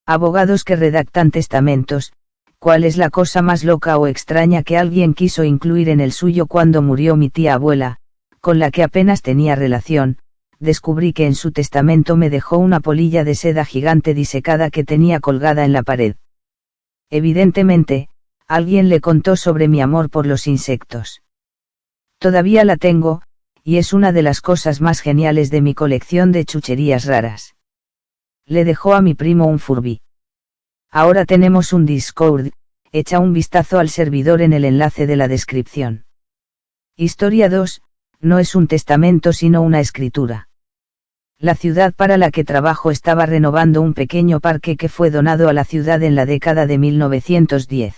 Abogados que redactan testamentos, ¿cuál es la cosa más loca o extraña que alguien quiso incluir en el suyo cuando murió mi tía abuela, con la que apenas tenía relación? Descubrí que en su testamento me dejó una polilla de seda gigante disecada que tenía colgada en la pared. Evidentemente, alguien le contó sobre mi amor por los insectos. Todavía la tengo, y es una de las cosas más geniales de mi colección de chucherías raras. Le dejó a mi primo un Furby. Ahora tenemos un Discord, echa un vistazo al servidor en el enlace de la descripción. Historia 2, no es un testamento sino una escritura. La ciudad para la que trabajo estaba renovando un pequeño parque que fue donado a la ciudad en la década de 1910.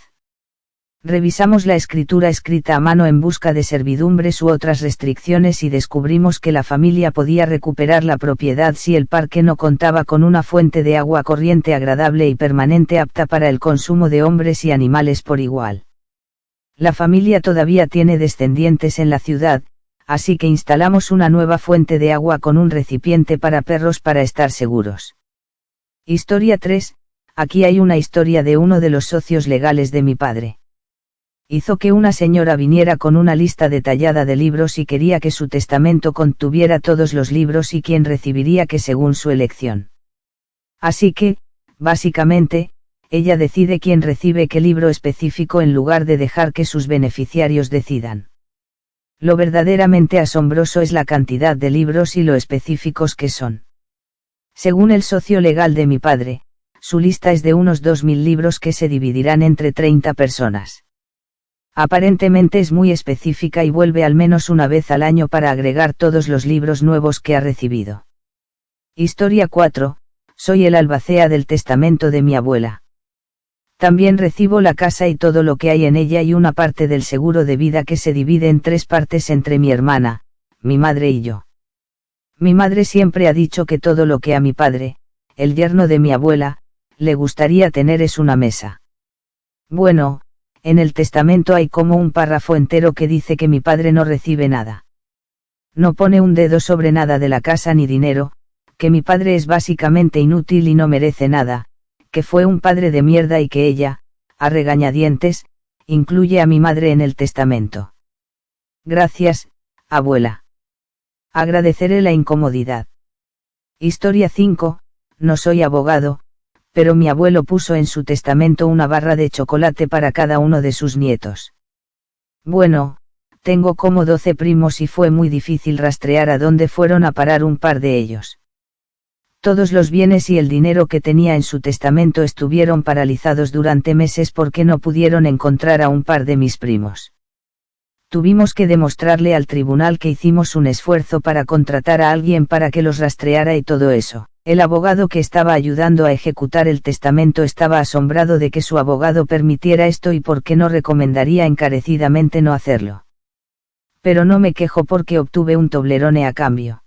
Revisamos la escritura escrita a mano en busca de servidumbres u otras restricciones y descubrimos que la familia podía recuperar la propiedad si el parque no contaba con una fuente de agua corriente agradable y permanente apta para el consumo de hombres y animales por igual. La familia todavía tiene descendientes en la ciudad, así que instalamos una nueva fuente de agua con un recipiente para perros para estar seguros. Historia 3, aquí hay una historia de uno de los socios legales de mi padre. Hizo que una señora viniera con una lista detallada de libros y quería que su testamento contuviera todos los libros y quién recibiría qué según su elección. Así que, básicamente, ella decide quién recibe qué libro específico en lugar de dejar que sus beneficiarios decidan. Lo verdaderamente asombroso es la cantidad de libros y lo específicos que son. Según el socio legal de mi padre, su lista es de unos 2000 libros que se dividirán entre 30 personas. Aparentemente es muy específica y vuelve al menos una vez al año para agregar todos los libros nuevos que ha recibido. Historia 4, soy el albacea del testamento de mi abuela. También recibo la casa y todo lo que hay en ella y una parte del seguro de vida que se divide en 3 partes entre mi hermana, mi madre y yo. Mi madre siempre ha dicho que todo lo que a mi padre, el yerno de mi abuela, le gustaría tener es una mesa. Bueno, en el testamento hay como un párrafo entero que dice que mi padre no recibe nada. No pone un dedo sobre nada de la casa ni dinero, que mi padre es básicamente inútil y no merece nada, que fue un padre de mierda y que ella, a regañadientes, incluye a mi madre en el testamento. Gracias, abuela. Agradeceré la incomodidad. Historia 5, no soy abogado, pero mi abuelo puso en su testamento una barra de chocolate para cada uno de sus nietos. Bueno, tengo como 12 primos y fue muy difícil rastrear a dónde fueron a parar un par de ellos. Todos los bienes y el dinero que tenía en su testamento estuvieron paralizados durante meses porque no pudieron encontrar a un par de mis primos. Tuvimos que demostrarle al tribunal que hicimos un esfuerzo para contratar a alguien para que los rastreara y todo eso. El abogado que estaba ayudando a ejecutar el testamento estaba asombrado de que su abogado permitiera esto y por qué no recomendaría encarecidamente no hacerlo. Pero no me quejo porque obtuve un Toblerone a cambio.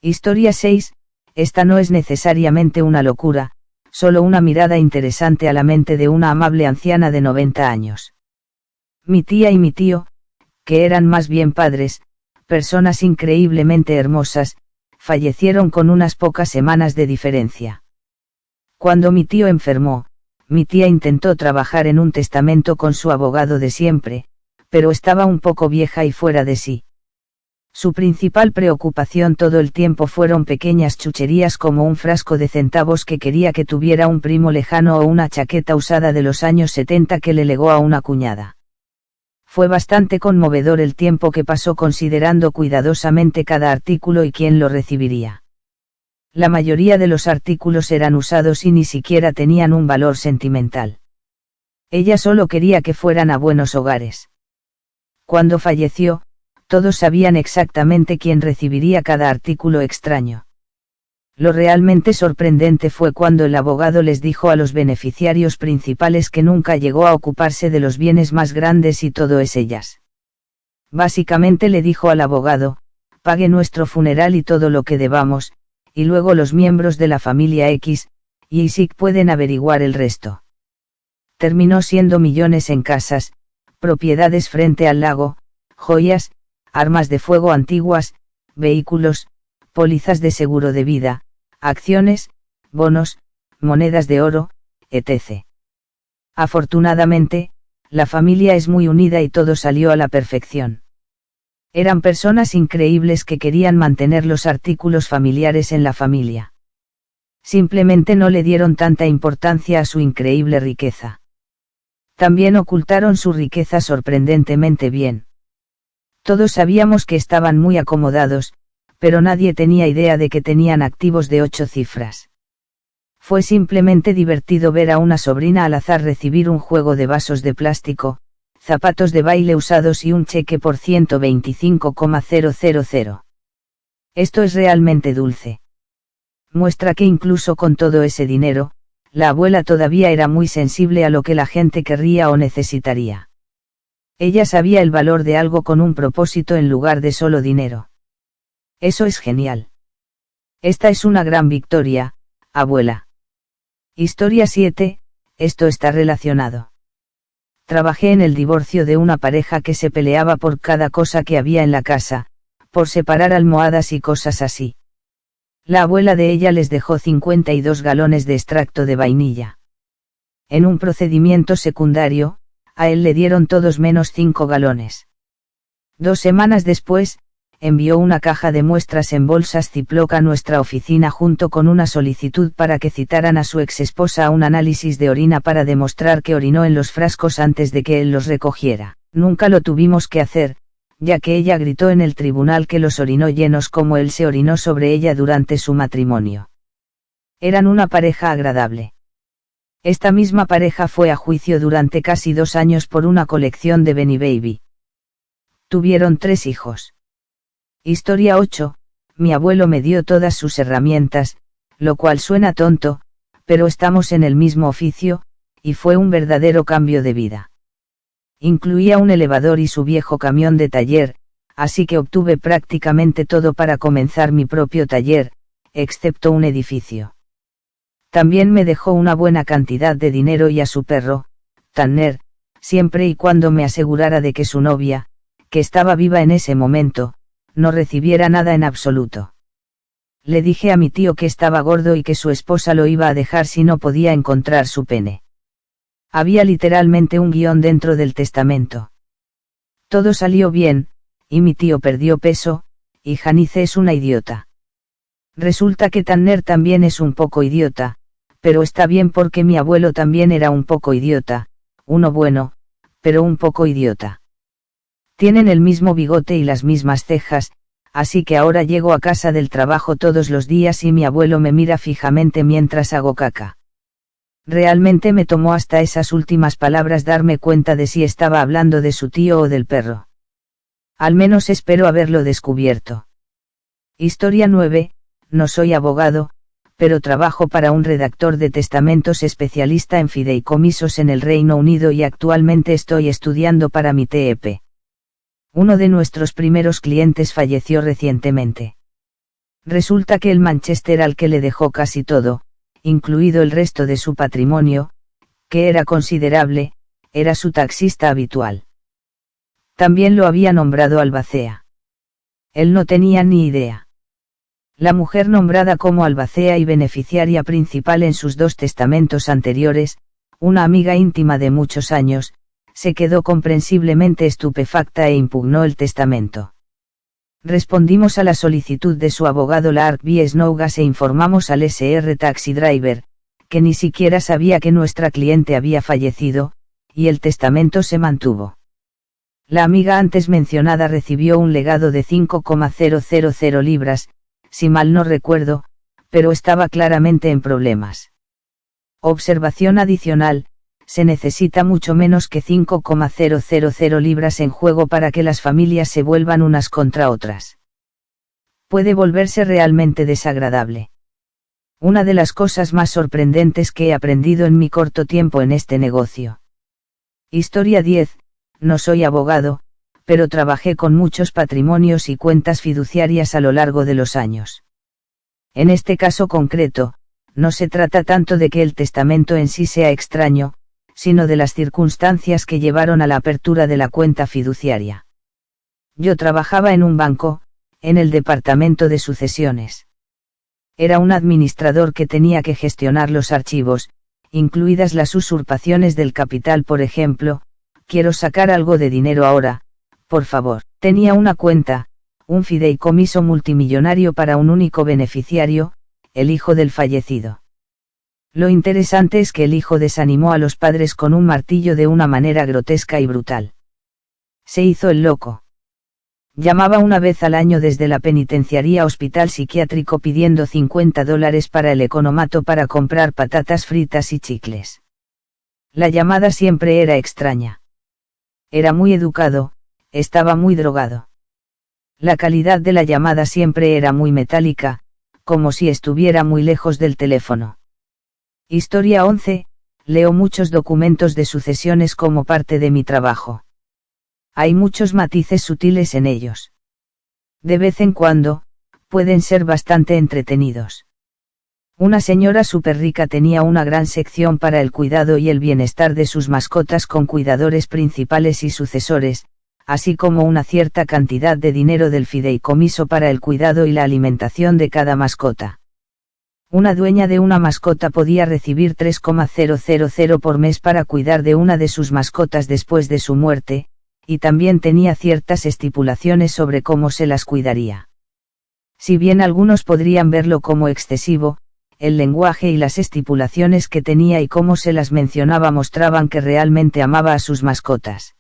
Historia 6, esta no es necesariamente una locura, solo una mirada interesante a la mente de una amable anciana de 90 años. Mi tía y mi tío, que eran más bien padres, personas increíblemente hermosas, fallecieron con unas pocas semanas de diferencia. Cuando mi tío enfermó, mi tía intentó trabajar en un testamento con su abogado de siempre, pero estaba un poco vieja y fuera de sí. Su principal preocupación todo el tiempo fueron pequeñas chucherías como un frasco de centavos que quería que tuviera un primo lejano o una chaqueta usada de los años 70 que le legó a una cuñada. Fue bastante conmovedor el tiempo que pasó considerando cuidadosamente cada artículo y quién lo recibiría. La mayoría de los artículos eran usados y ni siquiera tenían un valor sentimental. Ella solo quería que fueran a buenos hogares. Cuando falleció, todos sabían exactamente quién recibiría cada artículo extraño. Lo realmente sorprendente fue cuando el abogado les dijo a los beneficiarios principales que nunca llegó a ocuparse de los bienes más grandes y todo es ellas. Básicamente le dijo al abogado, pague nuestro funeral y todo lo que debamos, y luego los miembros de la familia X, y SIC pueden averiguar el resto. Terminó siendo millones en casas, propiedades frente al lago, joyas, armas de fuego antiguas, vehículos, pólizas de seguro de vida, acciones, bonos, monedas de oro, etc. Afortunadamente, la familia es muy unida y todo salió a la perfección. Eran personas increíbles que querían mantener los artículos familiares en la familia. Simplemente no le dieron tanta importancia a su increíble riqueza. También ocultaron su riqueza sorprendentemente bien. Todos sabíamos que estaban muy acomodados, pero nadie tenía idea de que tenían activos de 8 cifras. Fue simplemente divertido ver a una sobrina al azar recibir un juego de vasos de plástico, zapatos de baile usados y un cheque por 125,000. Esto es realmente dulce. Muestra que incluso con todo ese dinero, la abuela todavía era muy sensible a lo que la gente querría o necesitaría. Ella sabía el valor de algo con un propósito en lugar de solo dinero. Eso es genial. Esta es una gran victoria, abuela. Historia 7, esto está relacionado. Trabajé en el divorcio de una pareja que se peleaba por cada cosa que había en la casa, por separar almohadas y cosas así. La abuela de ella les dejó 52 galones de extracto de vainilla. En un procedimiento secundario, a él le dieron todos menos 5 galones. 2 semanas después, envió una caja de muestras en bolsas Ziploc a nuestra oficina junto con una solicitud para que citaran a su exesposa a un análisis de orina para demostrar que orinó en los frascos antes de que él los recogiera. Nunca lo tuvimos que hacer, ya que ella gritó en el tribunal que los orinó llenos como él se orinó sobre ella durante su matrimonio. Eran una pareja agradable. Esta misma pareja fue a juicio durante casi 2 años por una colección de Benny Baby. Tuvieron 3 hijos. Historia 8, mi abuelo me dio todas sus herramientas, lo cual suena tonto, pero estamos en el mismo oficio, y fue un verdadero cambio de vida. Incluía un elevador y su viejo camión de taller, así que obtuve prácticamente todo para comenzar mi propio taller, excepto un edificio. También me dejó una buena cantidad de dinero y a su perro, Tanner, siempre y cuando me asegurara de que su novia, que estaba viva en ese momento, no recibiera nada en absoluto. Le dije a mi tío que estaba gordo y que su esposa lo iba a dejar si no podía encontrar su pene. Había literalmente un guión dentro del testamento. Todo salió bien, y mi tío perdió peso, y Janice es una idiota. Resulta que Tanner también es un poco idiota, pero está bien porque mi abuelo también era un poco idiota, uno bueno, pero un poco idiota. Tienen el mismo bigote y las mismas cejas, así que ahora llego a casa del trabajo todos los días y mi abuelo me mira fijamente mientras hago caca. Realmente me tomó hasta esas últimas palabras darme cuenta de si estaba hablando de su tío o del perro. Al menos espero haberlo descubierto. Historia 9, no soy abogado, pero trabajo para un redactor de testamentos especialista en fideicomisos en el Reino Unido y actualmente estoy estudiando para mi TEP. Uno de nuestros primeros clientes falleció recientemente. Resulta que el Manchester al que le dejó casi todo, incluido el resto de su patrimonio, que era considerable, era su taxista habitual. También lo había nombrado albacea. Él no tenía ni idea. La mujer nombrada como albacea y beneficiaria principal en sus 2 testamentos anteriores, una amiga íntima de muchos años, se quedó comprensiblemente estupefacta e impugnó el testamento. Respondimos a la solicitud de su abogado Lark B. Snowgas e informamos al SR Taxi Driver, que ni siquiera sabía que nuestra cliente había fallecido, y el testamento se mantuvo. La amiga antes mencionada recibió un legado de 5,000 libras, si mal no recuerdo, pero estaba claramente en problemas. Observación adicional, se necesita mucho menos que 5,000 libras en juego para que las familias se vuelvan unas contra otras. Puede volverse realmente desagradable. Una de las cosas más sorprendentes que he aprendido en mi corto tiempo en este negocio. Historia 10, no soy abogado, pero trabajé con muchos patrimonios y cuentas fiduciarias a lo largo de los años. En este caso concreto, no se trata tanto de que el testamento en sí sea extraño, sino de las circunstancias que llevaron a la apertura de la cuenta fiduciaria. Yo trabajaba en un banco, en el departamento de sucesiones. Era un administrador que tenía que gestionar los archivos, incluidas las usurpaciones del capital, por ejemplo. Quiero sacar algo de dinero ahora, por favor. Tenía una cuenta, un fideicomiso multimillonario para un único beneficiario, el hijo del fallecido. Lo interesante es que el hijo desanimó a los padres con un martillo de una manera grotesca y brutal. Se hizo el loco. Llamaba una vez al año desde la penitenciaría hospital psiquiátrico pidiendo $50 para el economato para comprar patatas fritas y chicles. La llamada siempre era extraña. Era muy educado, estaba muy drogado. La calidad de la llamada siempre era muy metálica, como si estuviera muy lejos del teléfono. Historia 11. Leo muchos documentos de sucesiones como parte de mi trabajo. Hay muchos matices sutiles en ellos. De vez en cuando, pueden ser bastante entretenidos. Una señora súper rica tenía una gran sección para el cuidado y el bienestar de sus mascotas con cuidadores principales y sucesores, así como una cierta cantidad de dinero del fideicomiso para el cuidado y la alimentación de cada mascota. Una dueña de una mascota podía recibir $3,000 por mes para cuidar de una de sus mascotas después de su muerte, y también tenía ciertas estipulaciones sobre cómo se las cuidaría. Si bien algunos podrían verlo como excesivo, el lenguaje y las estipulaciones que tenía y cómo se las mencionaba mostraban que realmente amaba a sus mascotas.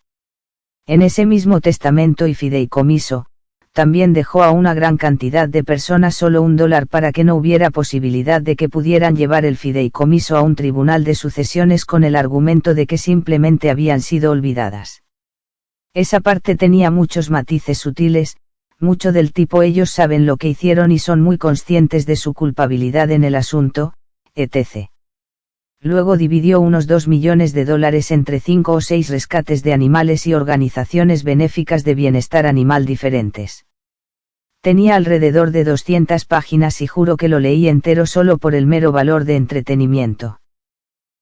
En ese mismo testamento y fideicomiso, también dejó a una gran cantidad de personas solo $1 para que no hubiera posibilidad de que pudieran llevar el fideicomiso a un tribunal de sucesiones con el argumento de que simplemente habían sido olvidadas. Esa parte tenía muchos matices sutiles, mucho del tipo ellos saben lo que hicieron y son muy conscientes de su culpabilidad en el asunto, etc. Luego dividió unos $2 millones entre 5 o 6 rescates de animales y organizaciones benéficas de bienestar animal diferentes. Tenía alrededor de 200 páginas y juro que lo leí entero solo por el mero valor de entretenimiento.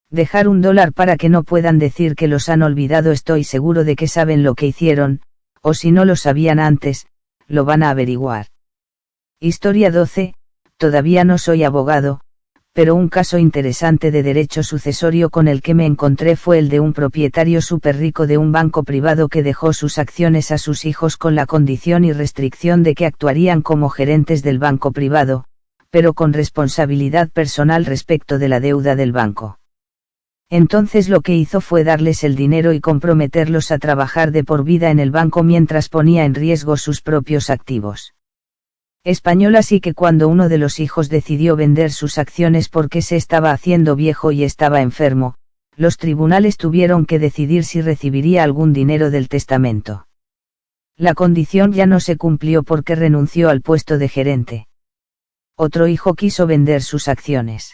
Dejar $1 para que no puedan decir que los han olvidado, estoy seguro de que saben lo que hicieron, o si no lo sabían antes, lo van a averiguar. Historia 12. Todavía no soy abogado, pero un caso interesante de derecho sucesorio con el que me encontré fue el de un propietario súper rico de un banco privado que dejó sus acciones a sus hijos con la condición y restricción de que actuarían como gerentes del banco privado, pero con responsabilidad personal respecto de la deuda del banco. Entonces lo que hizo fue darles el dinero y comprometerlos a trabajar de por vida en el banco mientras ponía en riesgo sus propios activos. Español. Así que cuando uno de los hijos decidió vender sus acciones porque se estaba haciendo viejo y estaba enfermo, los tribunales tuvieron que decidir si recibiría algún dinero del testamento. La condición ya no se cumplió porque renunció al puesto de gerente. Otro hijo quiso vender sus acciones.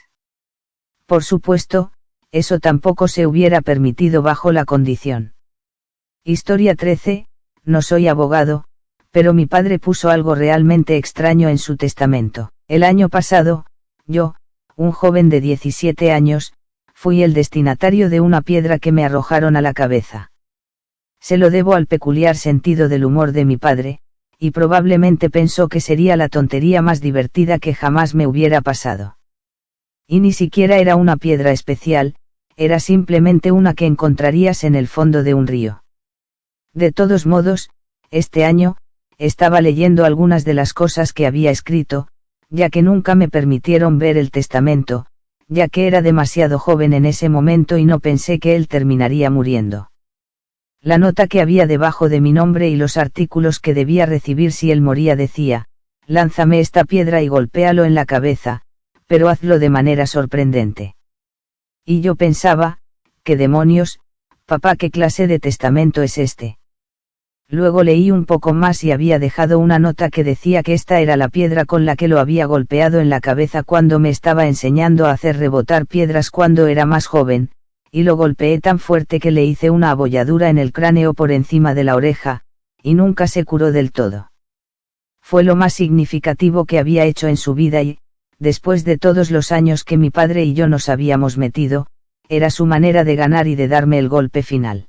Por supuesto, eso tampoco se hubiera permitido bajo la condición. Historia 13. No soy abogado, pero mi padre puso algo realmente extraño en su testamento. El año pasado, yo, un joven de 17 años, fui el destinatario de una piedra que me arrojaron a la cabeza. Se lo debo al peculiar sentido del humor de mi padre, y probablemente pensó que sería la tontería más divertida que jamás me hubiera pasado. Y ni siquiera era una piedra especial, era simplemente una que encontrarías en el fondo de un río. De todos modos, este año, estaba leyendo algunas de las cosas que había escrito, ya que nunca me permitieron ver el testamento, ya que era demasiado joven en ese momento y no pensé que él terminaría muriendo. La nota que había debajo de mi nombre y los artículos que debía recibir si él moría decía: lánzame esta piedra y golpéalo en la cabeza, pero hazlo de manera sorprendente. Y yo pensaba, ¿qué demonios, papá, qué clase de testamento es este? Luego leí un poco más y había dejado una nota que decía que esta era la piedra con la que lo había golpeado en la cabeza cuando me estaba enseñando a hacer rebotar piedras cuando era más joven, y lo golpeé tan fuerte que le hice una abolladura en el cráneo por encima de la oreja, y nunca se curó del todo. Fue lo más significativo que había hecho en su vida y, después de todos los años que mi padre y yo nos habíamos metido, era su manera de ganar y de darme el golpe final.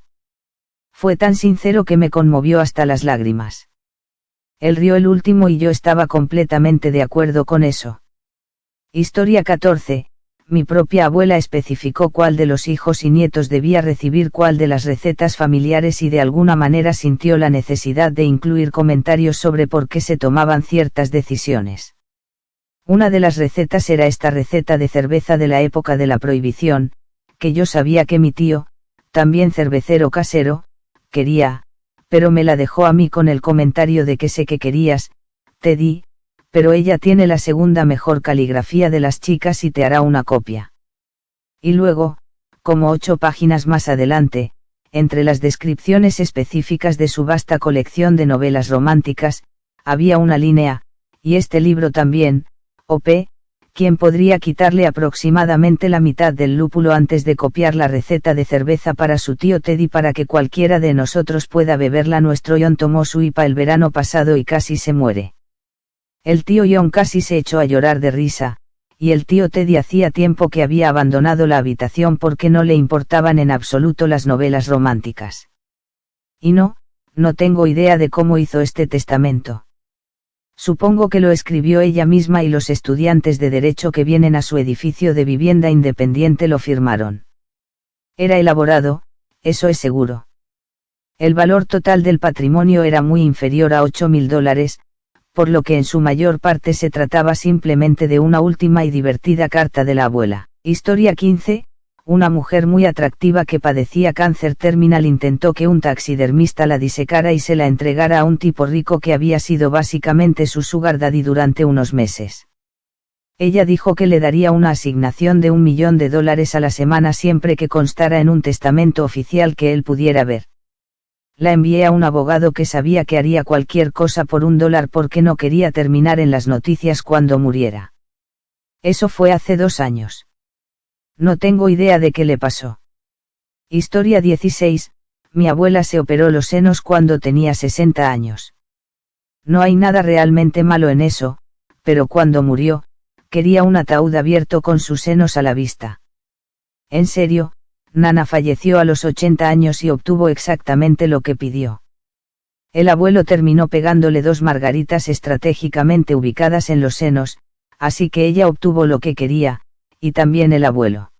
Fue tan sincero que me conmovió hasta las lágrimas. Él rió el último y yo estaba completamente de acuerdo con eso. Historia 14. Mi propia abuela especificó cuál de los hijos y nietos debía recibir cuál de las recetas familiares y de alguna manera sintió la necesidad de incluir comentarios sobre por qué se tomaban ciertas decisiones. Una de las recetas era esta receta de cerveza de la época de la prohibición, que yo sabía que mi tío, también cervecero casero, quería, pero me la dejó a mí con el comentario de que sé que querías, Teddy, pero ella tiene la segunda mejor caligrafía de las chicas y te hará una copia. Y luego, como 8 páginas más adelante, entre las descripciones específicas de su vasta colección de novelas románticas, había una línea, y este libro también, O.P., quien podría quitarle aproximadamente la mitad del lúpulo antes de copiar la receta de cerveza para su tío Teddy para que cualquiera de nosotros pueda beberla. Nuestro John tomó su IPA el verano pasado y casi se muere. El tío John casi se echó a llorar de risa, y el tío Teddy hacía tiempo que había abandonado la habitación porque no le importaban en absoluto las novelas románticas. Y no tengo idea de cómo hizo este testamento. Supongo que lo escribió ella misma y los estudiantes de derecho que vienen a su edificio de vivienda independiente lo firmaron. Era elaborado, eso es seguro. El valor total del patrimonio era muy inferior a $8.000, por lo que en su mayor parte se trataba simplemente de una última y divertida carta de la abuela. Historia 15. Una mujer muy atractiva que padecía cáncer terminal intentó que un taxidermista la disecara y se la entregara a un tipo rico que había sido básicamente su sugar daddy durante unos meses. Ella dijo que le daría una asignación de $1 millón a la semana siempre que constara en un testamento oficial que él pudiera ver. La envié a un abogado que sabía que haría cualquier cosa por $1 porque no quería terminar en las noticias cuando muriera. Eso fue hace 2 años. No tengo idea de qué le pasó. Historia 16. Mi abuela se operó los senos cuando tenía 60 años. No hay nada realmente malo en eso, pero cuando murió, quería un ataúd abierto con sus senos a la vista. En serio, Nana falleció a los 80 años y obtuvo exactamente lo que pidió. El abuelo terminó pegándole 2 margaritas estratégicamente ubicadas en los senos, así que ella obtuvo lo que quería, y también el abuelo.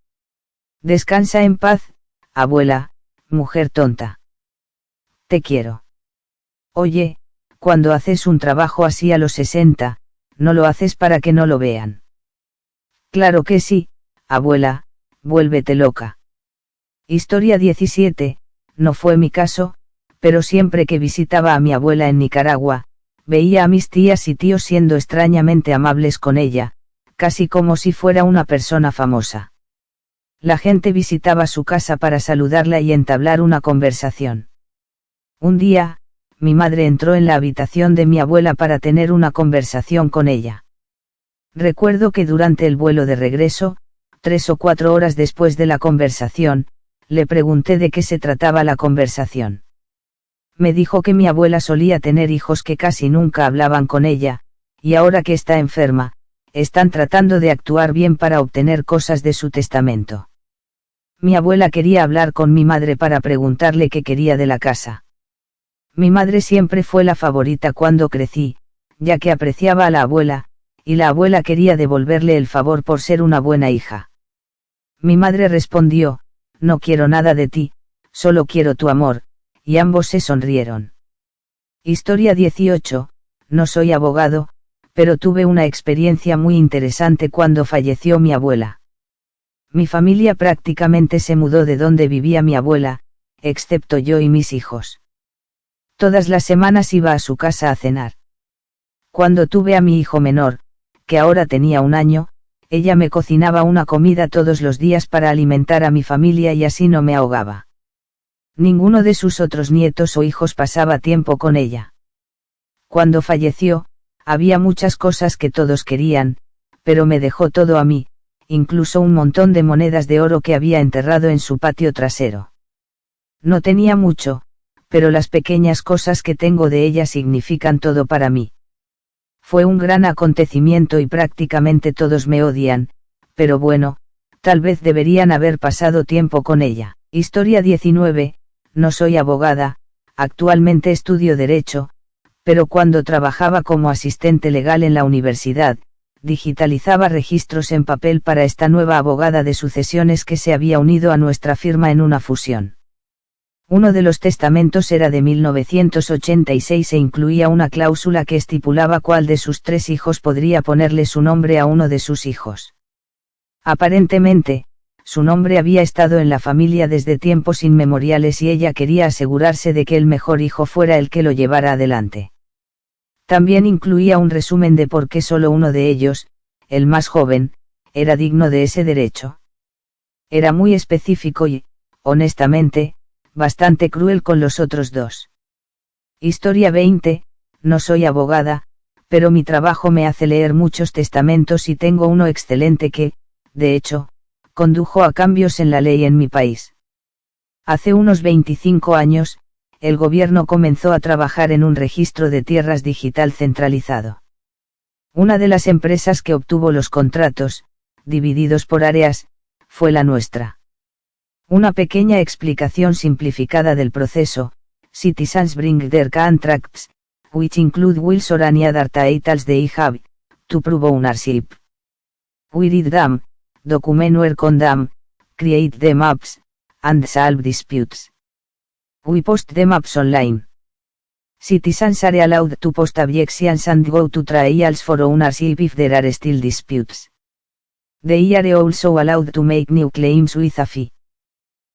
Descansa en paz, abuela, mujer tonta. Te quiero. Oye, cuando haces un trabajo así a los 60, no lo haces para que no lo vean. Claro que sí, abuela, vuélvete loca. Historia 17. No fue mi caso, pero siempre que visitaba a mi abuela en Nicaragua, veía a mis tías y tíos siendo extrañamente amables con ella, casi como si fuera una persona famosa. La gente visitaba su casa para saludarla y entablar una conversación. Un día, mi madre entró en la habitación de mi abuela para tener una conversación con ella. Recuerdo que durante el vuelo de regreso, 3 o 4 horas después de la conversación, le pregunté de qué se trataba la conversación. Me dijo que mi abuela solía tener hijos que casi nunca hablaban con ella, y ahora que está enferma, están tratando de actuar bien para obtener cosas de su testamento. Mi abuela quería hablar con mi madre para preguntarle qué quería de la casa. Mi madre siempre fue la favorita cuando crecí, ya que apreciaba a la abuela, y la abuela quería devolverle el favor por ser una buena hija. Mi madre respondió, no quiero nada de ti, solo quiero tu amor, y ambos se sonrieron. Historia 18. No soy abogado, pero tuve una experiencia muy interesante cuando falleció mi abuela. Mi familia prácticamente se mudó de donde vivía mi abuela, excepto yo y mis hijos. Todas las semanas iba a su casa a cenar. Cuando tuve a mi hijo menor, que ahora tenía 1 año, ella me cocinaba una comida todos los días para alimentar a mi familia y así no me ahogaba. Ninguno de sus otros nietos o hijos pasaba tiempo con ella. Cuando falleció, había muchas cosas que todos querían, pero me dejó todo a mí, incluso un montón de monedas de oro que había enterrado en su patio trasero. No tenía mucho, pero las pequeñas cosas que tengo de ella significan todo para mí. Fue un gran acontecimiento y prácticamente todos me odian, pero bueno, tal vez deberían haber pasado tiempo con ella. Historia 19. No soy abogada, actualmente estudio Derecho, pero cuando trabajaba como asistente legal en la universidad, digitalizaba registros en papel para esta nueva abogada de sucesiones que se había unido a nuestra firma en una fusión. Uno de los testamentos era de 1986 e incluía una cláusula que estipulaba cuál de sus 3 hijos podría ponerle su nombre a uno de sus hijos. Aparentemente, su nombre había estado en la familia desde tiempos inmemoriales y ella quería asegurarse de que el mejor hijo fuera el que lo llevara adelante. También incluía un resumen de por qué solo uno de ellos, el más joven, era digno de ese derecho. Era muy específico y, honestamente, bastante cruel con los otros 2. Historia 20, no soy abogada, pero mi trabajo me hace leer muchos testamentos y tengo uno excelente que, de hecho, condujo a cambios en la ley en mi país. Hace unos 25 años, el gobierno comenzó a trabajar en un registro de tierras digital centralizado. Una de las empresas que obtuvo los contratos, divididos por áreas, fue la nuestra. Una pequeña explicación simplificada del proceso: citizens bring their contracts, which include wills or any other titles they have, to prove ownership. We read them, document work on them, create the maps, and solve disputes. We post the maps online. Citizens are allowed to post objections and go to trials for ownership if there are still disputes. They are also allowed to make new claims with a fee.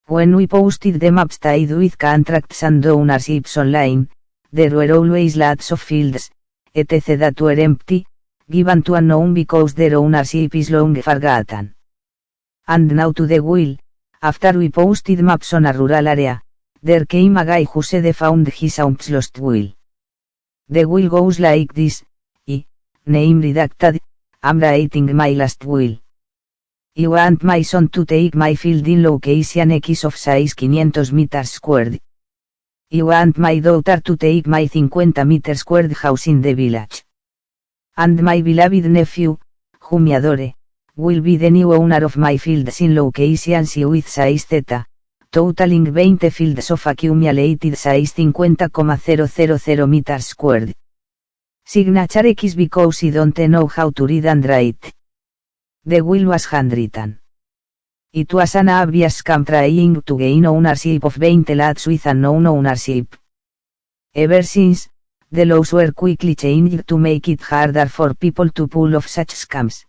When we posted the maps tied with contracts and ownerships online, there were always lots of fields, etc. that were empty, given to unknown because their ownership is long forgotten. And now to the will, after we posted maps on a rural area, there came a guy who said he found his aunt's lost will. The will goes like this, name redacted, I'm writing my last will. I want my son to take my field in location X of size 500 meters squared. I want my daughter to take my 50 meters squared house in the village. And my beloved nephew, whom I adore, will be the new owner of my fields in location C with size Z, totaling 20 fields of accumulated size 50,000 meters squared. Signature X because I don't know how to read and write. The will was handwritten. It was an obvious scam trying to gain ownership of 20 lots with unknown ownership. Ever since, the laws were quickly changed to make it harder for people to pull off such scams.